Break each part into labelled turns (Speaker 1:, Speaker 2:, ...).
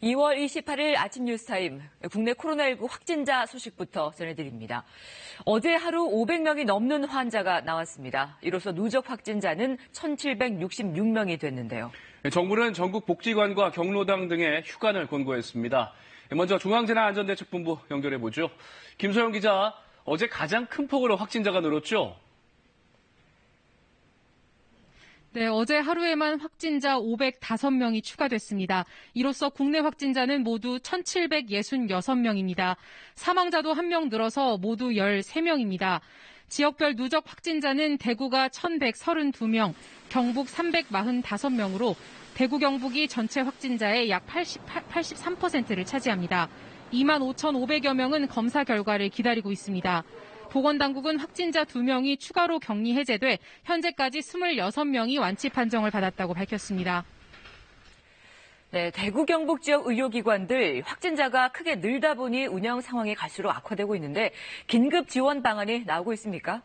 Speaker 1: 2월 28일 아침 뉴스타임, 국내 코로나19 확진자 소식부터 전해드립니다. 어제 하루 500명이 넘는 환자가 나왔습니다. 이로써 누적 확진자는 1,766명이 됐는데요.
Speaker 2: 정부는 전국 복지관과 경로당 등의 휴관을 권고했습니다. 먼저 중앙재난안전대책본부 연결해보죠. 김소영 기자, 어제 가장 큰 폭으로 확진자가 늘었죠?
Speaker 3: 네, 어제 하루에만 확진자 505명이 추가됐습니다. 이로써 국내 확진자는 모두 1,766명입니다. 사망자도 1명 늘어서 모두 13명입니다. 지역별 누적 확진자는 대구가 1,132명, 경북 345명으로 대구 경북이 전체 확진자의 약 83%를 차지합니다. 25,500여 명은 검사 결과를 기다리고 있습니다. 보건당국은 확진자 2명이 추가로 격리 해제돼 현재까지 26명이 완치 판정을 받았다고 밝혔습니다.
Speaker 1: 네, 대구 경북 지역 의료기관들 확진자가 크게 늘다 보니 운영 상황이 갈수록 악화되고 있는데 긴급 지원 방안이 나오고 있습니까?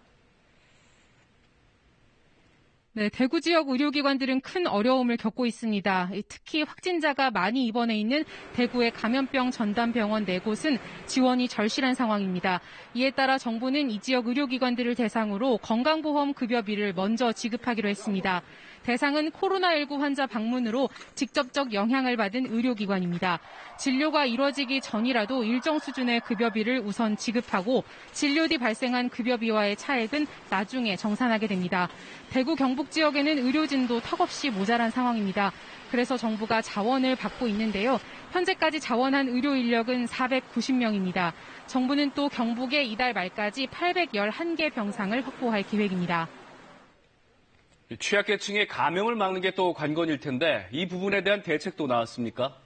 Speaker 3: 네, 대구 지역 의료기관들은 큰 어려움을 겪고 있습니다. 특히 확진자가 많이 입원해 있는 대구의 감염병 전담병원 4곳은 지원이 절실한 상황입니다. 이에 따라 정부는 이 지역 의료기관들을 대상으로 건강보험 급여비를 먼저 지급하기로 했습니다. 대상은 코로나19 환자 방문으로 직접적 영향을 받은 의료기관입니다. 진료가 이뤄지기 전이라도 일정 수준의 급여비를 우선 지급하고 진료 뒤 발생한 급여비와의 차액은 나중에 정산하게 됩니다. 대구 경북 지역에는 의료진도 턱없이 모자란 상황입니다. 그래서 정부가 자원을 받고 있는데요. 현재까지 자원한 의료 인력은 490명입니다. 정부는 또 경북에 이달 말까지 811개 병상을 확보할 계획입니다.
Speaker 2: 취약계층의 감염을 막는 게 또 관건일 텐데 이 부분에 대한 대책도 나왔습니까?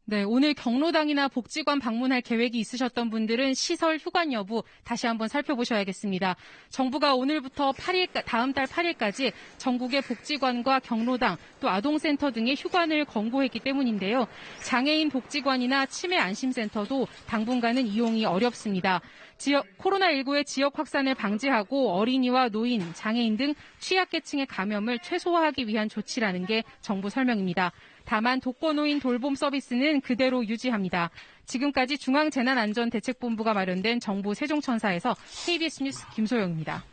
Speaker 3: 네, 오늘 경로당이나 복지관 방문할 계획이 있으셨던 분들은 시설 휴관 여부 다시 한번 살펴보셔야겠습니다. 정부가 오늘부터 다음 달 8일까지 전국의 복지관과 경로당 또 아동센터 등의 휴관을 권고했기 때문인데요. 장애인 복지관이나 치매 안심센터도 당분간은 이용이 어렵습니다. 코로나19의 지역 확산을 방지하고 어린이와 노인, 장애인 등 취약계층의 감염을 최소화하기 위한 조치라는 게 정부 설명입니다. 다만 독거노인 돌봄 서비스는 그대로 유지합니다. 지금까지 중앙재난안전대책본부가 마련된 정부 세종청사에서 KBS 뉴스 김소영입니다.